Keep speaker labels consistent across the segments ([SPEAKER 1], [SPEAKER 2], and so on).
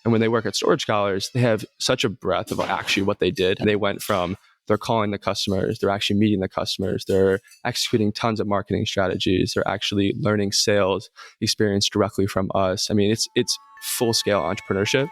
[SPEAKER 1] And when they work at Storage Scholars, they have such a breadth of actually what they did. They went from they're calling the customers, they're actually meeting the customers, they're executing tons of marketing strategies, they're actually learning sales experience directly from us. I mean, it's full scale entrepreneurship.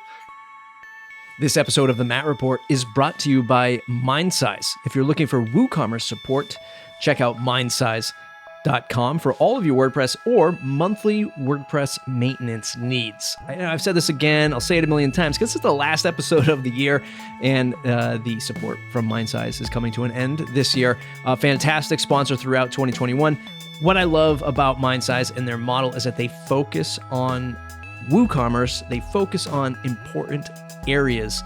[SPEAKER 2] This episode of the Matt Report is brought to you by MindSize. If you're looking for WooCommerce support, check out MindSize.com for all of your WordPress or monthly WordPress maintenance needs. I've said this again, I'll say it a million times because it's the last episode of the year and the support from MindSize is coming to an end this year. A fantastic sponsor throughout 2021. What I love about MindSize and their model is that they focus on WooCommerce, they focus on important areas,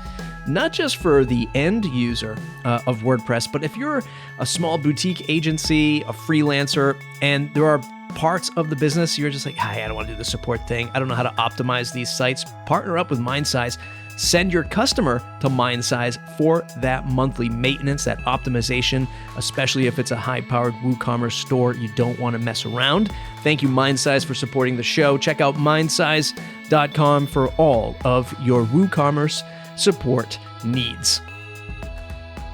[SPEAKER 2] not just for the end user of WordPress, but if you're a small boutique agency, a freelancer, and there are parts of the business you're just like, hey, I don't want to do the support thing. I don't know how to optimize these sites. Partner up with MindSize. Send your customer to MindSize for that monthly maintenance, that optimization, especially if it's a high-powered WooCommerce store. You don't want to mess around. Thank you, MindSize, for supporting the show. Check out MindSize.com for all of your WooCommerce support needs.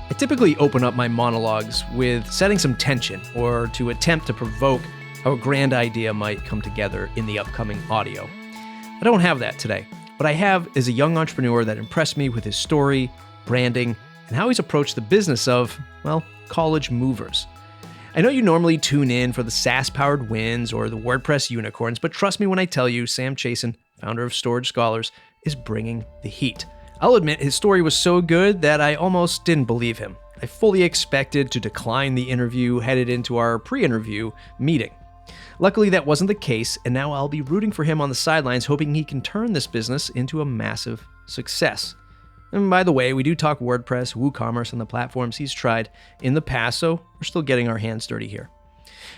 [SPEAKER 2] I typically open up my monologues with setting some tension or to attempt to provoke how a grand idea might come together in the upcoming audio. I don't have that today. What I have is a young entrepreneur that impressed me with his story, branding, and how he's approached the business of, well, college movers. I know you normally tune in for the SaaS-powered wins or the WordPress unicorns, but trust me when I tell you, Sam Chason, founder of Storage Scholars, is bringing the heat. I'll admit his story was so good that I almost didn't believe him. I fully expected to decline the interview headed into our pre-interview meeting. Luckily, that wasn't the case, and now I'll be rooting for him on the sidelines, hoping he can turn this business into a massive success. And by the way, we do talk WordPress, WooCommerce, and the platforms he's tried in the past, so we're still getting our hands dirty here.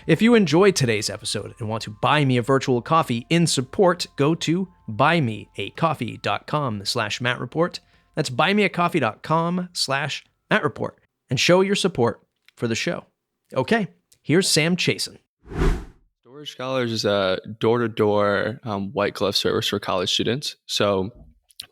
[SPEAKER 2] If you enjoyed today's episode and want to buy me a virtual coffee in support, go to buymeacoffee.com/MattReport. That's buymeacoffee.com/MattReport and show your support for the show. Okay, here's Sam Chason.
[SPEAKER 1] Storage Scholars is a door-to-door white glove service for college students. So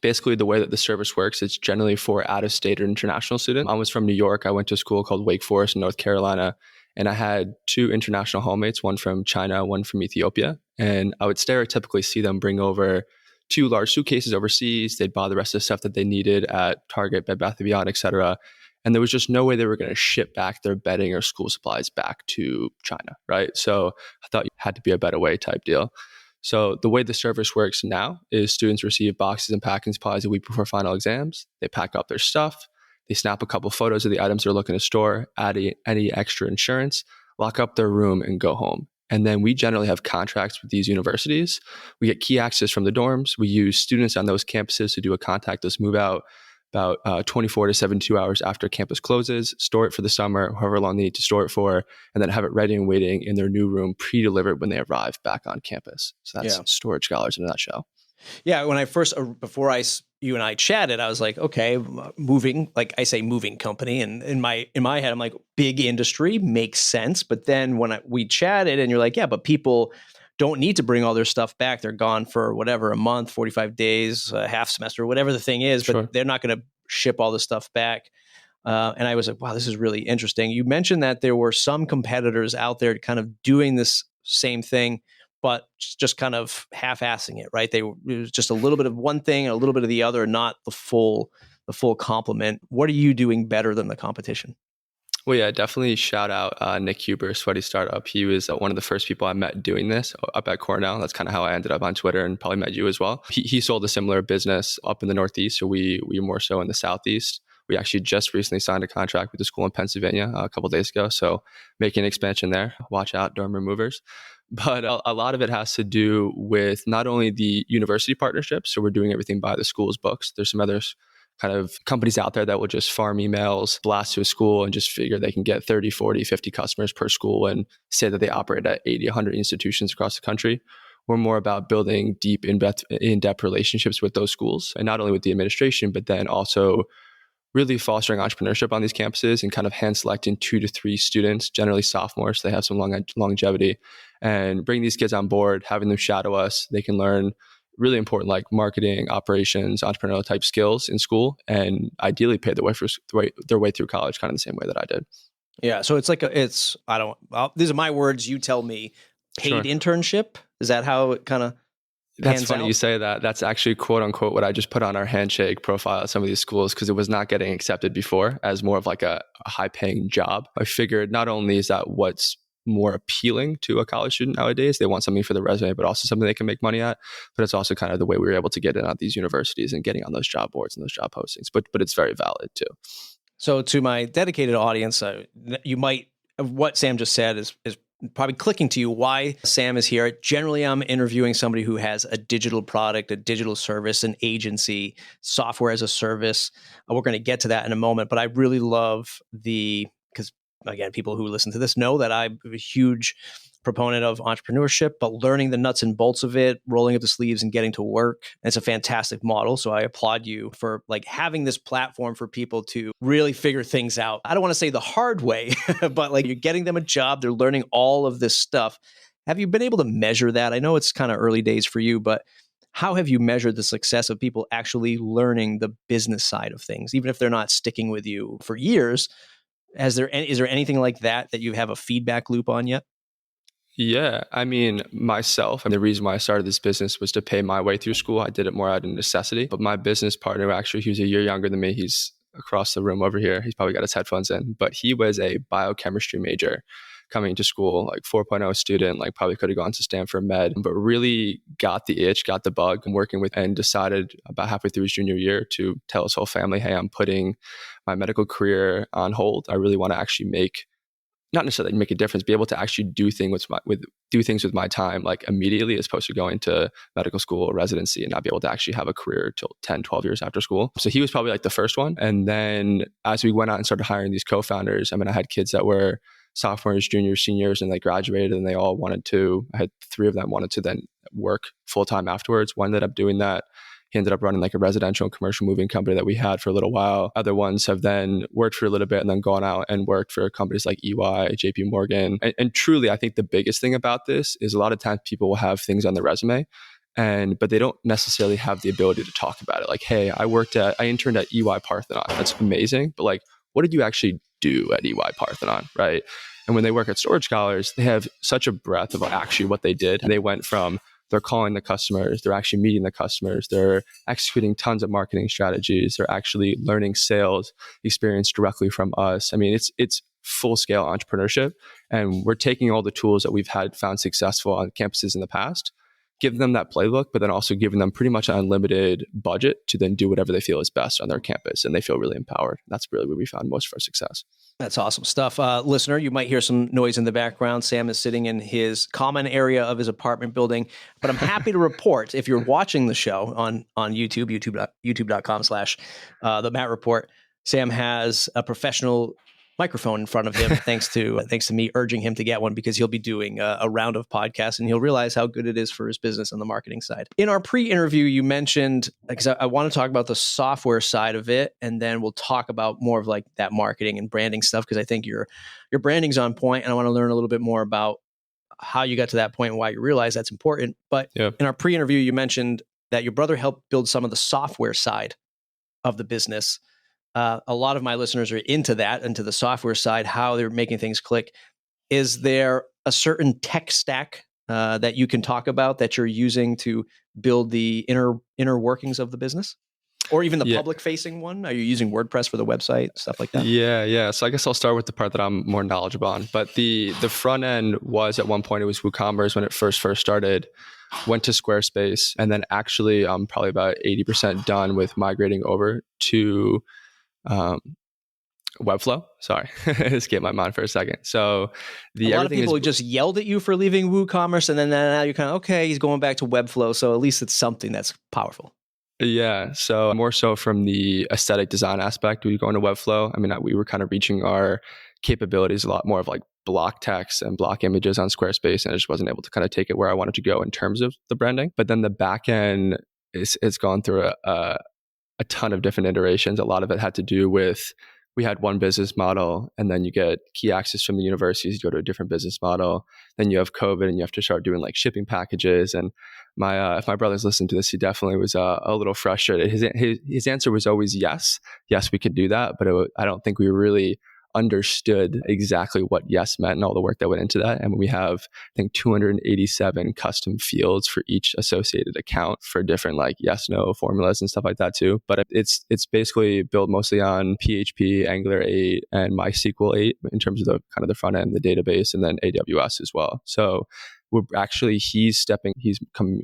[SPEAKER 1] basically the way that the service works, it's generally for out-of-state or international students. I was from New York. I went to a school called Wake Forest in North Carolina, and I had two international homemakes, one from China, one from Ethiopia. And I would stereotypically see them bring over two large suitcases overseas. They'd buy the rest of the stuff that they needed at Target, Bed Bath & Beyond, et cetera. And there was just no way they were going to ship back their bedding or school supplies back to China, right? So I thought it had to be a better way type deal. So the way the service works now is students receive boxes and packing supplies a week before final exams. They pack up their stuff. They snap a couple photos of the items they're looking to store, add any extra insurance, lock up their room, and go home. And then we generally have contracts with these universities. We get key access from the dorms. We use students on those campuses to do a contactless move out about 24 to 72 hours after campus closes, store it for the summer, however long they need to store it for, and then have it ready and waiting in their new room, pre-delivered when they arrive back on campus. So that's Storage Scholars in a nutshell.
[SPEAKER 2] Yeah, when I first, before you and I chatted, I was like, okay, moving, like I say, moving company, and in my head, I'm like, big industry makes sense. But then when we chatted, and you're like, yeah, but people don't need to bring all their stuff back. They're gone for whatever, a month, 45 days, a half semester, whatever the thing is, but they're not going to ship all the stuff back. And I was like, wow, this is really interesting. You mentioned that there were some competitors out there kind of doing this same thing, but just kind of half-assing it, right? It was just a little bit of one thing and a little bit of the other, not the full complement. What are you doing better than the competition?
[SPEAKER 1] Well, yeah, definitely shout out Nick Huber, Sweaty Startup. He was one of the first people I met doing this up at Cornell. That's kind of how I ended up on Twitter and probably met you as well. He sold a similar business up in the Northeast, so we more so in the Southeast. We actually just recently signed a contract with the school in Pennsylvania a couple of days ago, so making an expansion there. Watch out, dorm removers. But a lot of it has to do with not only the university partnerships, so we're doing everything by the school's books. There's some others kind of companies out there that will just farm emails, blast to a school and just figure they can get 30, 40, 50 customers per school and say that they operate at 80, 100 institutions across the country. We're more about building deep, in-depth relationships with those schools, and not only with the administration, but then also really fostering entrepreneurship on these campuses and kind of hand selecting 2 to 3 students, generally sophomores, so they have some longevity, and bring these kids on board, having them shadow us. They can learn really important like marketing, operations, entrepreneurial type skills in school, and ideally pay their way through college kind of the same way that I did.
[SPEAKER 2] Yeah. So it's like these are my words. You tell me. Paid
[SPEAKER 1] Sure.
[SPEAKER 2] internship. Is that how it kind of
[SPEAKER 1] That's
[SPEAKER 2] pans
[SPEAKER 1] funny
[SPEAKER 2] out?
[SPEAKER 1] you say that. That's actually quote unquote what I just put on our handshake profile at some of these schools because it was not getting accepted before as more of like a high paying job. I figured not only is that what's more appealing to a college student nowadays, they want something for the resume, but also something they can make money at. But it's also kind of the way we were able to get in at these universities and getting on those job boards and those job postings. But it's very valid too.
[SPEAKER 2] So to my dedicated audience, you might what Sam just said is probably clicking to you why Sam is here. Generally, I'm interviewing somebody who has a digital product, a digital service, an agency, software as a service. We're going to get to that in a moment, but I really love because again, people who listen to this know that I'm a huge proponent of entrepreneurship, but learning the nuts and bolts of it, rolling up the sleeves and getting to work. It's a fantastic model. So I applaud you for like having this platform for people to really figure things out. I don't want to say the hard way, but like you're getting them a job, they're learning all of this stuff. Have you been able to measure that? I know it's kind of early days for you, but how have you measured the success of people actually learning the business side of things, even if they're not sticking with you for years? Is there anything like that you have a feedback loop on yet?
[SPEAKER 1] Yeah, I mean, myself, and the reason why I started this business was to pay my way through school. I did it more out of necessity. But my business partner, actually, he was a year younger than me. He's across the room over here. He's probably got his headphones in, but he was a biochemistry major coming to school, like 4.0 student, like probably could have gone to Stanford Med, but really got the itch, got the bug and working with, and decided about halfway through his junior year to tell his whole family, hey, I'm putting my medical career on hold. I really want to actually not necessarily make a difference, be able to actually do things with my time like immediately as opposed to going to medical school or residency and not be able to actually have a career till 10, 12 years after school. So he was probably like the first one. And then as we went out and started hiring these co-founders, I mean, I had kids that were sophomores, juniors, seniors, and they graduated and they all I had 3 of them wanted to then work full-time afterwards. One ended up doing that. He ended up running like a residential and commercial moving company that we had for a little while. Other ones have then worked for a little bit and then gone out and worked for companies like EY, JP Morgan. And truly, I think the biggest thing about this is a lot of times people will have things on their resume, but they don't necessarily have the ability to talk about it. Like, hey, I interned at EY Parthenon. That's amazing. But like, what did you actually do at EY Parthenon, right? And when they work at Storage Scholars, they have such a breadth of actually what they did. And they went from they're calling the customers, they're actually meeting the customers, they're executing tons of marketing strategies, they're actually learning sales experience directly from us. I mean, it's full scale entrepreneurship. And we're taking all the tools that we've found successful on campuses in the past, give them that playbook, but then also giving them pretty much an unlimited budget to then do whatever they feel is best on their campus. And they feel really empowered. That's really where we found most of our success.
[SPEAKER 2] That's awesome stuff. Listener, you might hear some noise in the background. Sam is sitting in his common area of his apartment building, but I'm happy to report if you're watching the show on YouTube, youtube.com/The Matt Report, Sam has a professional microphone in front of him thanks to me urging him to get one because he'll be doing a round of podcasts and he'll realize how good it is for his business on the marketing side. In our pre-interview, you mentioned, because I want to talk about the software side of it, and then we'll talk about more of like that marketing and branding stuff, because I think your branding's on point, and I want to learn a little bit more about how you got to that point and why you realize that's important. But in our pre-interview, you mentioned that your brother helped build some of the software side of the business. A lot of my listeners are into the software side, how they're making things click. Is there a certain tech stack that you can talk about that you're using to build the inner workings of the business? Or even the public-facing one? Are you using WordPress for the website, stuff like that?
[SPEAKER 1] Yeah. So I guess I'll start with the part that I'm more knowledgeable on. But the front end was, at one point, it was WooCommerce when it first started, went to Squarespace, and then actually I'm probably about 80% done with migrating over to Webflow. Sorry, escaped my mind for a second. So
[SPEAKER 2] a lot of people just yelled at you for leaving WooCommerce, and then now you're kind of, okay, he's going back to Webflow. So at least it's something that's powerful.
[SPEAKER 1] Yeah. So more so from the aesthetic design aspect, we go into Webflow. I mean, we were kind of reaching our capabilities a lot more of like block text and block images on Squarespace, and I just wasn't able to kind of take it where I wanted to go in terms of the branding. But then the back end it's gone through a ton of different iterations. A lot of it had to do with we had one business model, and then you get key access from the universities, you go to a different business model. Then you have COVID, and you have to start doing like shipping packages. And if my brother's listening to this, he definitely was a little frustrated. His answer was always yes, we could do that, but I don't think we really understood exactly what yes meant and all the work that went into that. And we have, I think, 287 custom fields for each associated account for different like yes, no formulas and stuff like that too. But it's basically built mostly on PHP, Angular 8, and MySQL 8 in terms of the kind of the front end, the database, and then AWS as well. So he's becoming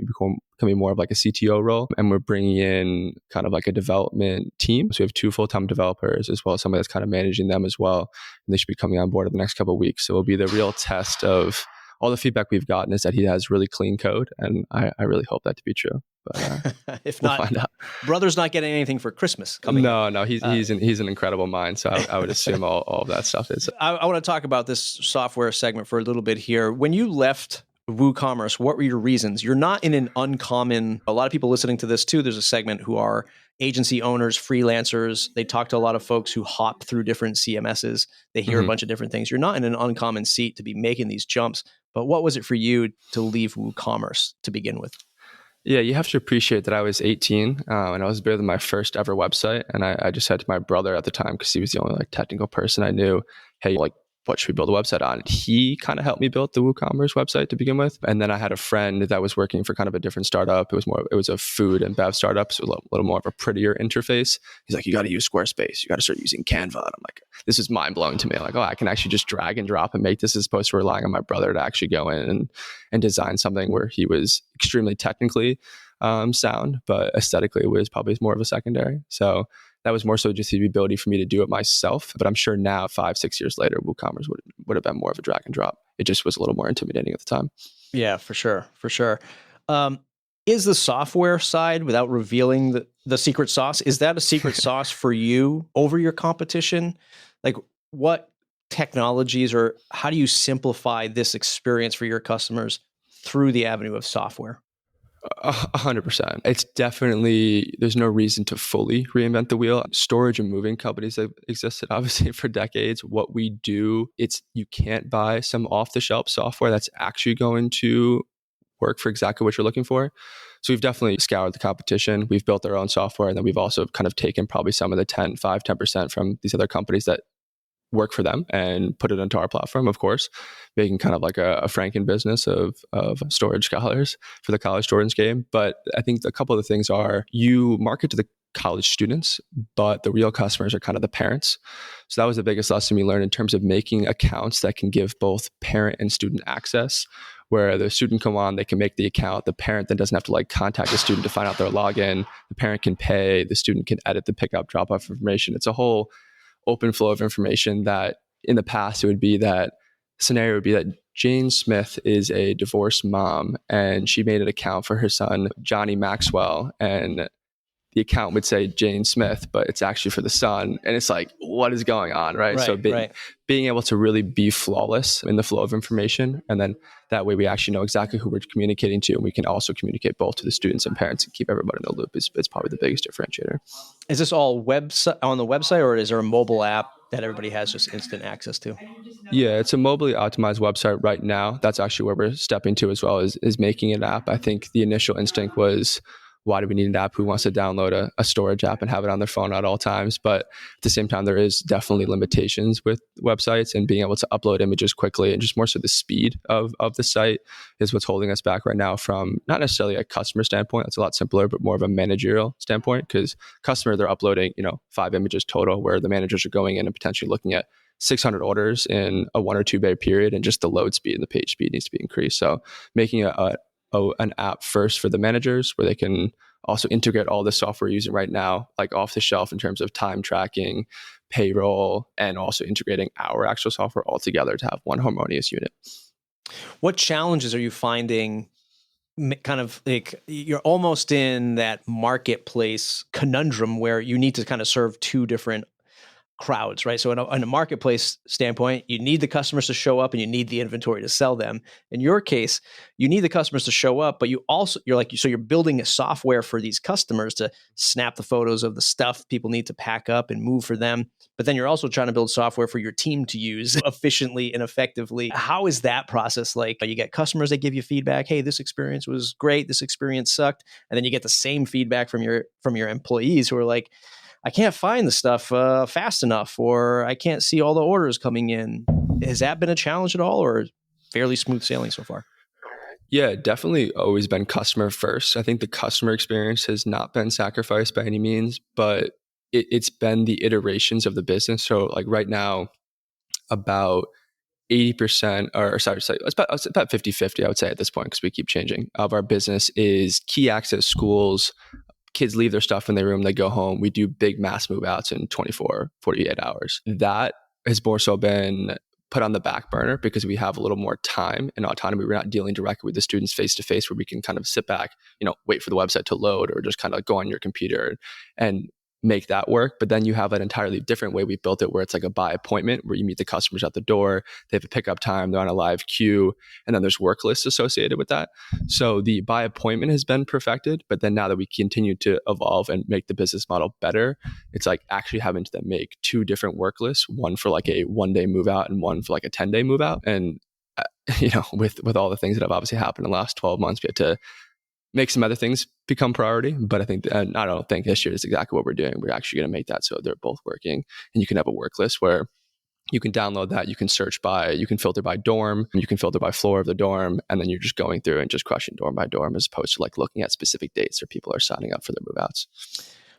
[SPEAKER 1] more of like a CTO role, and we're bringing in kind of like a development team. So we have 2 full-time developers as well as somebody that's kind of managing them as well. And they should be coming on board in the next couple of weeks. So it'll be the real test of all the feedback we've gotten is that he has really clean code. And I really hope that to be true. But
[SPEAKER 2] if
[SPEAKER 1] we'll
[SPEAKER 2] not,
[SPEAKER 1] find out.
[SPEAKER 2] Brother's not getting anything for Christmas coming.
[SPEAKER 1] No, he's an incredible mind. So I would assume all of that stuff is.
[SPEAKER 2] I want to talk about this software segment for a little bit here. When you left WooCommerce, what were your reasons? You're not in an uncommon, a lot of people listening to this too, there's a segment who are agency owners, freelancers. They talk to a lot of folks who hop through different CMSs. They hear a bunch of different things. You're not in an uncommon seat to be making these jumps. But what was it for you to leave WooCommerce to begin with?
[SPEAKER 1] Yeah, you have to appreciate that I was 18 and I was building my first ever website. And I just said to my brother at the time, because he was the only like technical person I knew, hey, like, what should we build a website on? He kind of helped me build the WooCommerce website to begin with. And then I had a friend that was working for kind of a different startup. It was a food and bev startup, so a little more of a prettier interface. He's like, you got to use Squarespace. You got to start using Canva. And I'm like, this is mind blowing to me. Like, oh, I can actually just drag and drop and make this, as opposed to relying on my brother to actually go in and design something where he was extremely technically sound, but aesthetically it was probably more of a secondary. So that was more so just the ability for me to do it myself. But I'm sure now, 5-6 years later, WooCommerce would have been more of a drag and drop. It just was a little more intimidating at the time.
[SPEAKER 2] Yeah, for sure. Is the software side, without revealing the secret sauce, is that a secret sauce for you over your competition? Like, what technologies, or how do you simplify this experience for your customers through the avenue of software?
[SPEAKER 1] 100%. It's definitely, there's no reason to fully reinvent the wheel. Storage and moving companies have existed obviously for decades. What we do, you can't buy some off-the-shelf software that's actually going to work for exactly what you're looking for. So we've definitely scoured the competition. We've built our own software, and then we've also kind of taken probably some of the 10% from these other companies that work for them and put it onto our platform, of course, making kind of like a Franken business of storage scholars for the college Jordan's game. But I think a couple of the things are, you market to the college students, but the real customers are kind of the parents. So that was the biggest lesson we learned in terms of making accounts that can give both parent and student access, where the student come on, they can make the account. The parent then doesn't have to like contact the student to find out their login. The parent can pay, the student can edit the pickup, drop off information. It's a whole open flow of information that in the past scenario would be that Jane Smith is a divorced mom and she made an account for her son, Johnny Maxwell, and the account would say Jane Smith, but it's actually for the son. And it's like, what is going on, right? So being able to really be flawless in the flow of information. And then that way we actually know exactly who we're communicating to. And we can also communicate both to the students and parents and keep everybody in the loop is probably the biggest differentiator.
[SPEAKER 2] Is this all on the website, or is there a mobile app that everybody has just instant access to?
[SPEAKER 1] Yeah, it's a mobily optimized website right now. That's actually where we're stepping to as well, is making an app. I think the initial instinct was, why do we need an app? Who wants to download a storage app and have it on their phone at all times? But at the same time, there is definitely limitations with websites, and being able to upload images quickly, and just more so the speed of the site is what's holding us back right now from not necessarily a customer standpoint. It's a lot simpler, but more of a managerial standpoint, because customer, they're uploading, 5 images total, where the managers are going in and potentially looking at 600 orders in a 1 or 2 day period, and just the load speed and the page speed needs to be increased. So making an app first for the managers, where they can also integrate all the software we're using right now, like off the shelf, in terms of time tracking, payroll, and also integrating our actual software all together to have one harmonious unit.
[SPEAKER 2] What challenges are you finding? Kind of like, you're almost in that marketplace conundrum where you need to kind of serve two different crowds, right? So in a marketplace standpoint, you need the customers to show up and you need the inventory to sell them. In your case, you need the customers to show up, but you're building a software for these customers to snap the photos of the stuff people need to pack up and move for them. But then you're also trying to build software for your team to use efficiently and effectively. How is that process like? You get customers that give you feedback. Hey, this experience was great. This experience sucked. And then you get the same feedback from your employees who are like, I can't find the stuff fast enough, or I can't see all the orders coming in. Has that been a challenge at all, or fairly smooth sailing so far?
[SPEAKER 1] Yeah, definitely always been customer first. I think the customer experience has not been sacrificed by any means, but it's been the iterations of the business. So like right now, about 80% or sorry, it's about 50-50, I would say at this point, because we keep changing, of our business is key access schools. Kids leave their stuff in their room, they go home. We do big mass move outs in 24, 48 hours. That has more so been put on the back burner because we have a little more time and autonomy. We're not dealing directly with the students face to face, where we can kind of sit back, wait for the website to load or just kind of go on your computer and make that work. But then you have an entirely different way we built it, where it's like a by appointment, where you meet the customers at the door, they have a pickup time, they're on a live queue, and then there's work lists associated with that. So the by appointment has been perfected, but then now that we continue to evolve and make the business model better, it's like actually having to then make two different work lists, one for like a 1-day move out and one for like a 10-day move out. And with all the things that have obviously happened in the last 12 months, we had to make some other things become priority. But I think, and I don't think this year is exactly what we're doing. We're actually going to make that so they're both working, and you can have a work list where you can download that, you can search by, you can filter by dorm, you can filter by floor of the dorm, and then you're just going through and just crushing dorm by dorm, as opposed to like looking at specific dates where people are signing up for their move outs.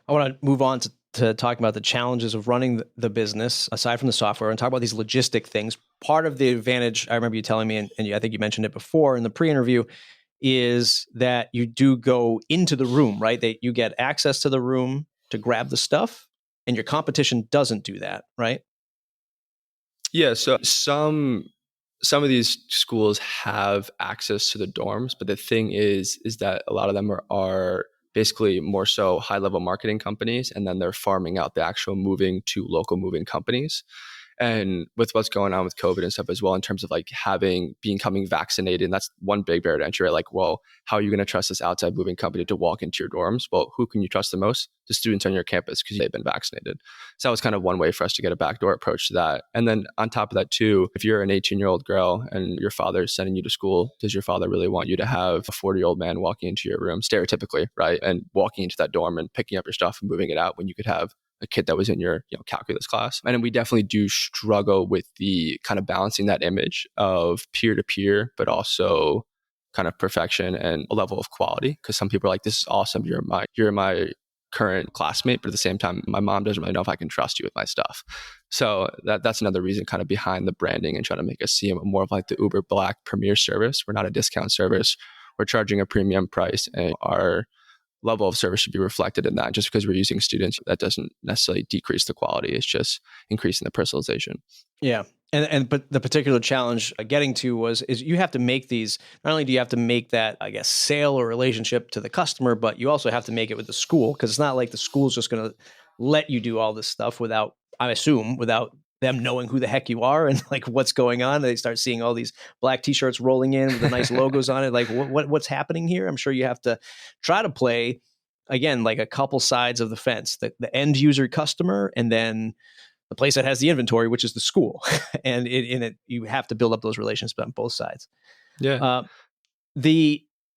[SPEAKER 2] I want to move on to talking about the challenges of running the business aside from the software, and talk about these logistic things. Part of the advantage, I remember you telling me, and I think you mentioned it before in the pre-interview, is that you do go into the room, right? That you get access to the room to grab the stuff, and your competition doesn't do that, right?
[SPEAKER 1] Yeah, so some of these schools have access to the dorms, but the thing is that a lot of them are basically more so high-level marketing companies, and then they're farming out the actual moving to local moving companies. And with what's going on with COVID and stuff as well, in terms of like becoming vaccinated, and that's one big barrier to entry, right? Like, well, how are you going to trust this outside moving company to walk into your dorms? Well, who can you trust the most? The students on your campus, because they've been vaccinated. So that was kind of one way for us to get a backdoor approach to that. And then on top of that too, if you're an 18-year-old girl and your father is sending you to school, does your father really want you to have a 40-year-old man walking into your room, stereotypically, right? And walking into that dorm and picking up your stuff and moving it out, when you could have a kid that was in your calculus class. And we definitely do struggle with the kind of balancing that image of peer-to-peer, but also kind of perfection and a level of quality. Because some people are like, this is awesome, you're my current classmate, but at the same time, my mom doesn't really know if I can trust you with my stuff. So that's another reason kind of behind the branding and trying to make us seem more of like the Uber Black premier service. We're not a discount service. We're charging a premium price, and our level of service should be reflected in that. Just because we're using students, that doesn't necessarily decrease the quality. It's just increasing the personalization.
[SPEAKER 2] Yeah. But the particular challenge getting to is you have to make these, not only do you have to make that, I guess, sale or relationship to the customer, but you also have to make it with the school, because it's not like the school's just going to let you do all this stuff without them knowing who the heck you are and like what's going on. They start seeing all these black t-shirts rolling in with the nice logos on it. Like what's happening here? I'm sure you have to try to play, again, like a couple sides of the fence, the end user customer, and then the place that has the inventory, which is the school. And you have to build up those relationships on both sides.
[SPEAKER 1] Yeah.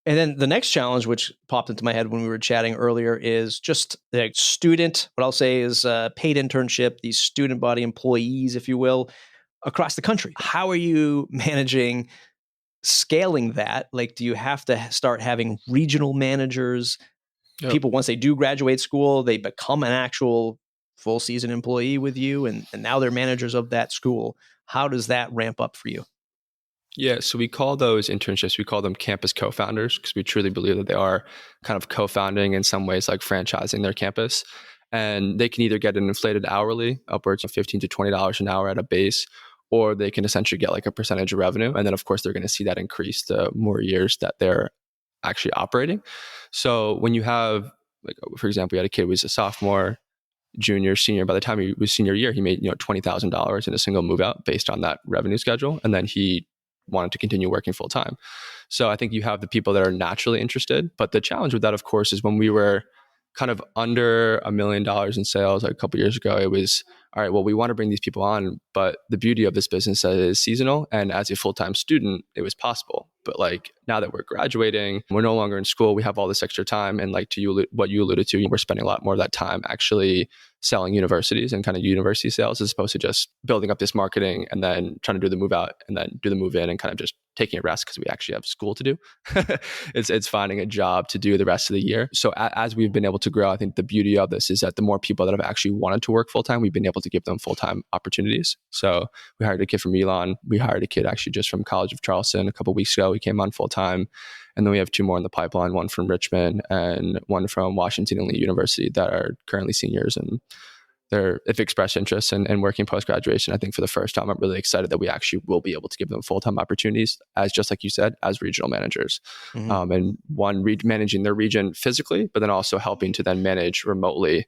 [SPEAKER 2] And then the next challenge, which popped into my head when we were chatting earlier, is just the student, what I'll say is paid internship, these student body employees, if you will, across the country. How are you managing scaling that? Like, do you have to start having regional managers? Yep. People, once they do graduate school, they become an actual full season employee with you, and now they're managers of that school. How does that ramp up for you?
[SPEAKER 1] Yeah, so we call those internships, we call them campus co-founders, because we truly believe that they are kind of co-founding in some ways, like franchising their campus. And they can either get an inflated hourly, upwards of $15 to $20 an hour at a base, or they can essentially get like a percentage of revenue. And then of course, they're going to see that increase the more years that they're actually operating. So when you have, like, for example, you had a kid who was a sophomore, junior, senior. By the time he was senior year, he made $20,000 in a single move out based on that revenue schedule, and then he wanted to continue working full time. So I think you have the people that are naturally interested, but the challenge with that, of course, is when we were kind of under $1 million in sales like a couple of years ago, it was all right. Well, we want to bring these people on, but the beauty of this business is seasonal, and as a full-time student, it was possible. But like now that we're graduating, we're no longer in school. We have all this extra time, and like what you alluded to, we're spending a lot more of that time actually selling universities and kind of university sales, as opposed to just building up this marketing and then trying to do the move out and then do the move in and kind of just taking a rest because we actually have school to do. It's finding a job to do the rest of the year. So as we've been able to grow, I think the beauty of this is that the more people that have actually wanted to work full time, we've been able to give them full time opportunities. So we hired a kid from Elon. We hired a kid actually just from College of Charleston a couple of weeks ago. He came on full time. And then we have 2 more in the pipeline, one from Richmond and one from Washington and Lee University that are currently seniors. And if expressed interest in working post-graduation, I think for the first time, I'm really excited that we actually will be able to give them full-time opportunities as, just like you said, as regional managers. And one, managing their region physically, but then also helping to then manage remotely,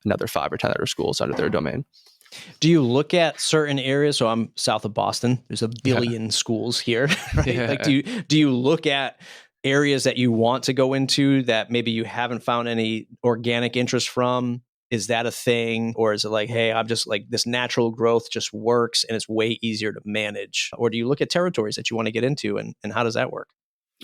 [SPEAKER 1] another 5 or 10 other schools under their domain.
[SPEAKER 2] Do you look at certain areas? So I'm south of Boston. There's a billion schools here, right?
[SPEAKER 1] Yeah.
[SPEAKER 2] Like, do you look at areas that you want to go into that maybe you haven't found any organic interest from? Is that a thing? Or is it like, hey, I'm just like this natural growth just works and it's way easier to manage? Or do you look at territories that you want to get into and how does that work?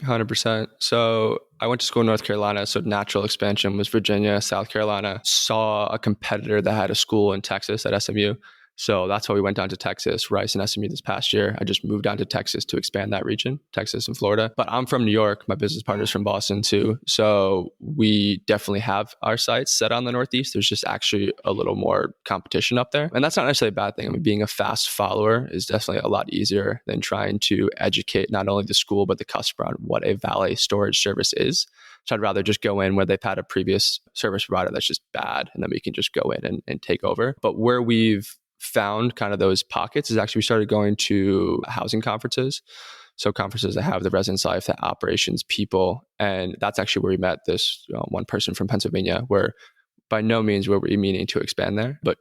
[SPEAKER 1] 100%. So I went to school in North Carolina. So natural expansion was Virginia, South Carolina. Saw a competitor that had a school in Texas at SMU. So that's why we went down to Texas, Rice and SMU this past year. I just moved down to Texas to expand that region, Texas and Florida. But I'm from New York. My business partner's from Boston too. So we definitely have our sights set on the Northeast. There's just actually a little more competition up there. And that's not necessarily a bad thing. I mean, being a fast follower is definitely a lot easier than trying to educate not only the school, but the customer on what a valet storage service is. So I'd rather just go in where they've had a previous service provider that's just bad, and then we can just go in and take over. But where we've found kind of those pockets is actually we started going to housing conferences. So conferences that have the residence life, the operations people. And that's actually where we met this one person from Pennsylvania, where by no means were we meaning to expand there, but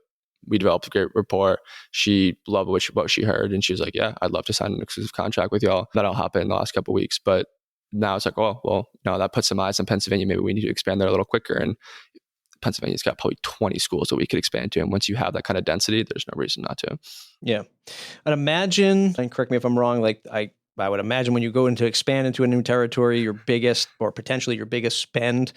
[SPEAKER 1] we developed a great rapport. She loved what she heard. And she was like, yeah, I'd love to sign an exclusive contract with y'all. That'll happen in the last couple of weeks. But now it's like, oh, well, no, that puts some eyes on Pennsylvania. Maybe we need to expand there a little quicker. And Pennsylvania's got probably 20 schools that we could expand to. And once you have that kind of density, there's no reason not to.
[SPEAKER 2] Yeah. I'd imagine, and correct me if I'm wrong, like I would imagine when you go into expand into a new territory, your biggest or potentially your biggest spend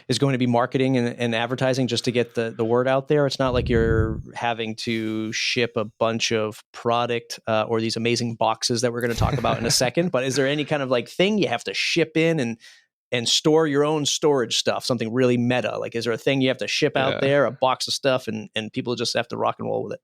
[SPEAKER 2] is going to be marketing and advertising just to get the word out there. It's not like you're having to ship a bunch of product or these amazing boxes that we're going to talk about in a second. But is there any kind of like thing you have to ship in and store your own storage stuff, something really meta? Like, is there a thing you have to ship out there, a box of stuff, and people just have to rock and roll with it?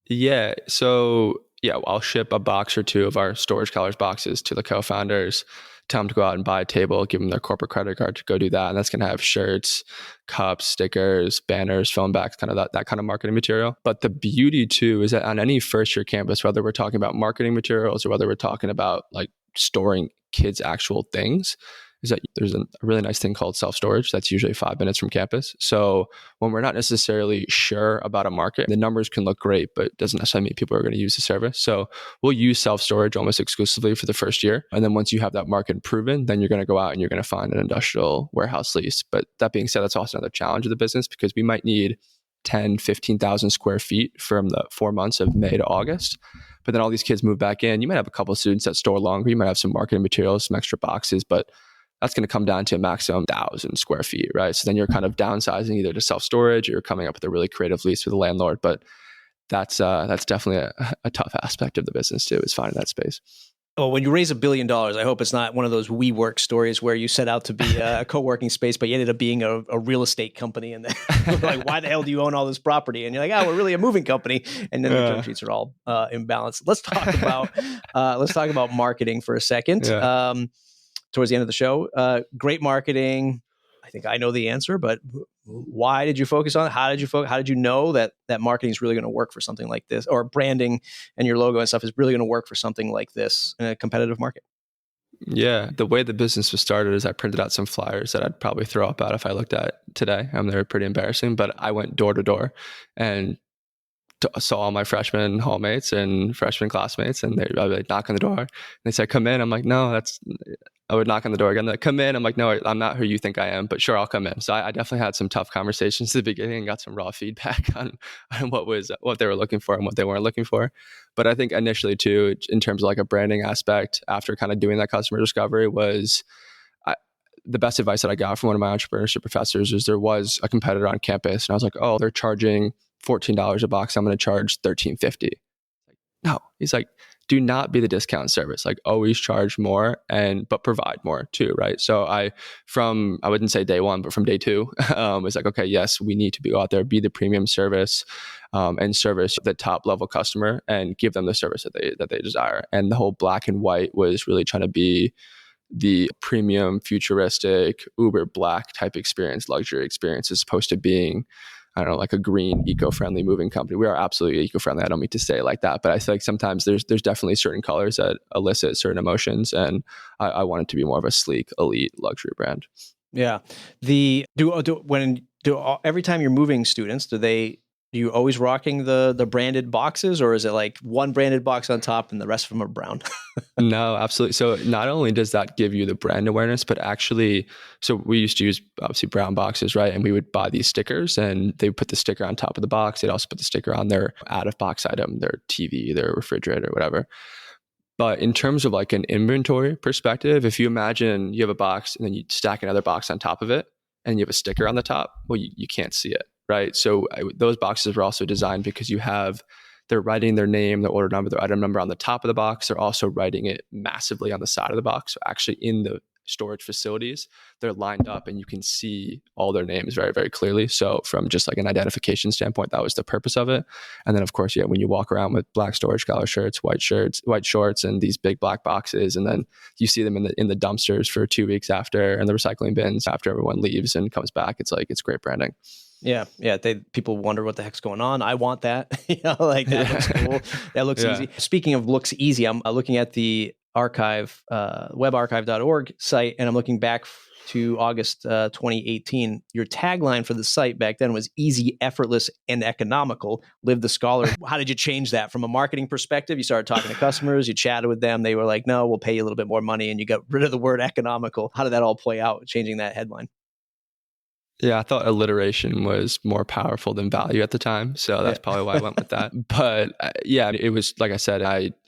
[SPEAKER 1] Yeah. So yeah, I'll ship a box or 2 of our Storage Scholars boxes to the co-founders, tell them to go out and buy a table, give them their corporate credit card to go do that. And that's going to have shirts, cups, stickers, banners, phone backs, kind of that kind of marketing material. But the beauty too is that on any first year campus, whether we're talking about marketing materials or whether we're talking about like storing kids' actual things, is that there's a really nice thing called self-storage that's usually 5 minutes from campus. So when we're not necessarily sure about a market, the numbers can look great, but it doesn't necessarily mean people are going to use the service. So we'll use self-storage almost exclusively for the first year. And then once you have that market proven, then you're going to go out and you're going to find an industrial warehouse lease. But that being said, that's also another challenge of the business because we might need 10, 15,000 square feet from the 4 months of May to August. But then all these kids move back in. You might have a couple of students that store longer. You might have some marketing materials, some extra boxes, but that's going to come down to a maximum 1,000 square feet, right? So then you're kind of downsizing either to self-storage or you're coming up with a really creative lease with the landlord. But that's definitely a tough aspect of the business too, is finding that space.
[SPEAKER 2] Oh, when you raise $1 billion, I hope it's not one of those WeWork stories where you set out to be a co-working space, but you ended up being a real estate company. And then like, why the hell do you own all this property? And you're like, oh, we're really a moving company. And then the term sheets are all imbalanced. Let's talk about marketing for a second.
[SPEAKER 1] Yeah.
[SPEAKER 2] Towards the end of the show, great marketing. I think I know the answer, but why did you focus on it? How did you focus? How did you know that marketing is really going to work for something like this, or branding and your logo and stuff is really going to work for something like this in a competitive market?
[SPEAKER 1] Yeah, the way the business was started is I printed out some flyers that I'd probably throw up out if I looked at today. They were pretty embarrassing, but I went door to door and saw all my freshman hallmates and freshman classmates, and I would like knock on the door. And they said, "Come in." I'm like, "No, that's." I would knock on the door again. They're like, "Come in." I'm like, "No, I'm not who you think I am, but sure, I'll come in." So I definitely had some tough conversations at the beginning and got some raw feedback on what they were looking for and what they weren't looking for. But I think initially too, in terms of like a branding aspect, after kind of doing that customer discovery, was I, the best advice that I got from one of my entrepreneurship professors is there was a competitor on campus, and I was like, "Oh, they're charging $14 a box. I'm going to charge $13.50." No, he's like, do not be the discount service. Like always charge more but provide more too, right? So I wouldn't say day one, but from day two, it's like, okay, yes, we need to go out there, be the premium service, and service the top level customer and give them the service that they desire. And the whole black and white was really trying to be the premium, futuristic, uber black type experience, luxury experience, as opposed to being, I don't know, like a green, eco-friendly moving company. We are absolutely eco-friendly. I don't mean to say it like that, but I feel like sometimes there's definitely certain colors that elicit certain emotions, and I want it to be more of a sleek, elite luxury brand.
[SPEAKER 2] Yeah. Every time you're moving students, do you always rocking the branded boxes, or is it like one branded box on top and the rest of them are brown?
[SPEAKER 1] No, absolutely. So not only does that give you the brand awareness, but actually, so we used to use obviously brown boxes, right? And we would buy these stickers, and they would put the sticker on top of the box. They'd also put the sticker on their out of box item, their TV, their refrigerator, whatever. But in terms of like an inventory perspective, if you imagine you have a box and then you stack another box on top of it and you have a sticker on the top, well, you can't see it, right? So those boxes were also designed because they're writing their name, their order number, their item number on the top of the box. They're also writing it massively on the side of the box. So actually in the storage facilities, they're lined up and you can see all their names very, very clearly. So from just like an identification standpoint, that was the purpose of it. And then of course, yeah, when you walk around with black storage collar shirts, white shorts, and these big black boxes, and then you see them in the dumpsters for 2 weeks after, and the recycling bins after everyone leaves and comes back, it's great branding.
[SPEAKER 2] Yeah. People wonder what the heck's going on. I want that. Like that looks cool. That looks easy. Speaking of looks easy, I'm looking at the archive, webarchive.org site, and I'm looking back to August 2018. Your tagline for the site back then was easy, effortless, and economical. Live the scholar. How did you change that from a marketing perspective? You started talking to customers, you chatted with them. They were like, no, we'll pay you a little bit more money, and you got rid of the word economical. How did that all play out, changing that headline?
[SPEAKER 1] Yeah, I thought alliteration was more powerful than value at the time. So that's probably why I went with that. But yeah, it was, like I said,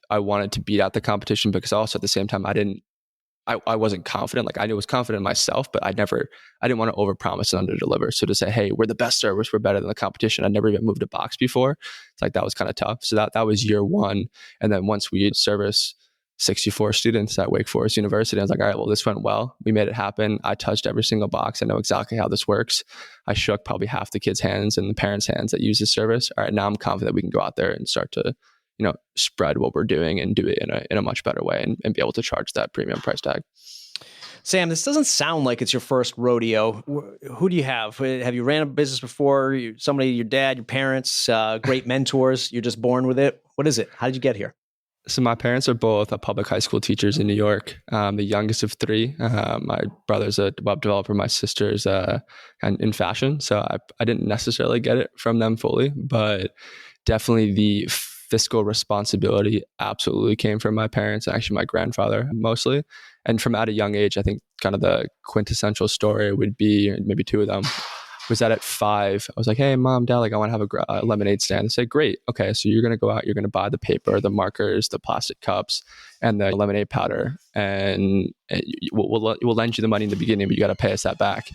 [SPEAKER 1] I wanted to beat out the competition, because also at the same time, I wasn't confident. Like I was confident in myself, but I didn't want to overpromise and underdeliver. So to say, hey, we're the best service, we're better than the competition. I'd never even moved a box before. It's like, that was kind of tough. So that was year one. And then once we service 64 students at Wake Forest University, I was like, all right, well, this went well. We made it happen. I touched every single box. I know exactly how this works. I shook probably half the kids' hands and the parents' hands that use this service. All right, now I'm confident we can go out there and start to, spread what we're doing and do it in a much better way, and be able to charge that premium price tag.
[SPEAKER 2] Sam, this doesn't sound like it's your first rodeo. Who do you have? Have you ran a business before? Your dad, your parents, great mentors? You're just born with it? What is it? How did you get here?
[SPEAKER 1] So my parents are both public high school teachers in New York. The youngest of three. My brother's a web developer. My sister's in fashion. So I didn't necessarily get it from them fully, but definitely the fiscal responsibility absolutely came from my parents, actually my grandfather mostly. And from at a young age, I think kind of the quintessential story would be, maybe two of them, was that at 5, I was like, hey, mom, dad, like I want to have a lemonade stand. They said, great. Okay. So you're going to go out, you're going to buy the paper, the markers, the plastic cups, and the lemonade powder. And we'll lend you the money in the beginning, but you got to pay us that back.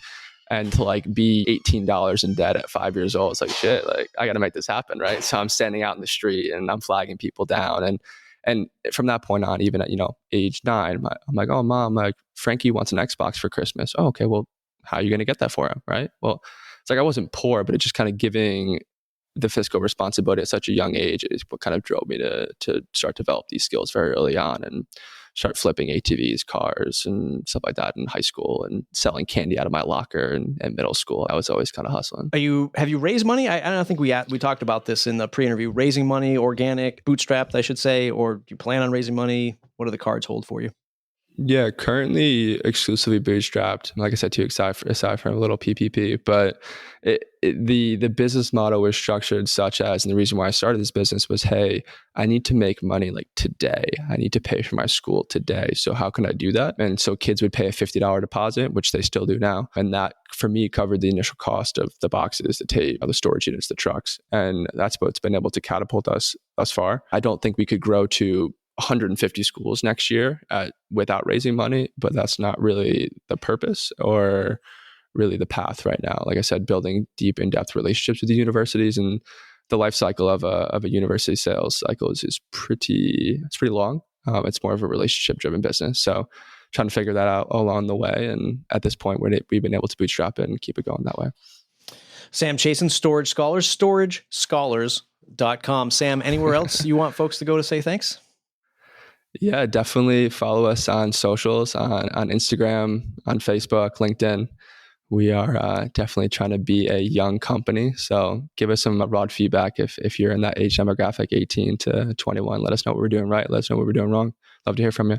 [SPEAKER 1] And to like be $18 in debt at 5 years old, it's like, shit, like I got to make this happen. Right. So I'm standing out in the street and I'm flagging people down. And from that point on, even at, age 9, I'm like, oh, mom, like Frankie wants an Xbox for Christmas. Oh, okay. Well, how are you going to get that for him? Right. Well, it's like I wasn't poor, but it's just kind of giving the fiscal responsibility at such a young age is what kind of drove me to start to develop these skills very early on and start flipping ATVs, cars, and stuff like that in high school, and selling candy out of my locker in middle school. I was always kind of hustling.
[SPEAKER 2] Have you raised money? I don't think we talked about this in the pre-interview. Raising money, organic, bootstrapped, I should say, or do you plan on raising money? What do the cards hold for you?
[SPEAKER 1] Yeah, currently exclusively bootstrapped. Like I said, too, aside from a little PPP, but the business model was structured such as, and the reason why I started this business was, hey, I need to make money like today. I need to pay for my school today. So how can I do that? And so kids would pay a $50 deposit, which they still do now, and that for me covered the initial cost of the boxes, the tape, the storage units, the trucks, and that's what's been able to catapult us thus far. I don't think we could grow to 150 schools next year without raising money, but that's not really the purpose or really the path right now. Like I said, building deep, in-depth relationships with the universities, and the life cycle of a university sales cycle is pretty long. It's more of a relationship-driven business. So trying to figure that out along the way. And at this point, we've been able to bootstrap it and keep it going that way.
[SPEAKER 2] Sam Chason, Storage Scholars, storagescholars.com. Sam, anywhere else you want folks to go to say thanks?
[SPEAKER 1] Yeah, definitely follow us on socials, on Instagram, on Facebook, LinkedIn. We are definitely trying to be a young company. So give us some broad feedback if you're in that age demographic, 18 to 21. Let us know what we're doing right. Let us know what we're doing wrong. Love to hear from you.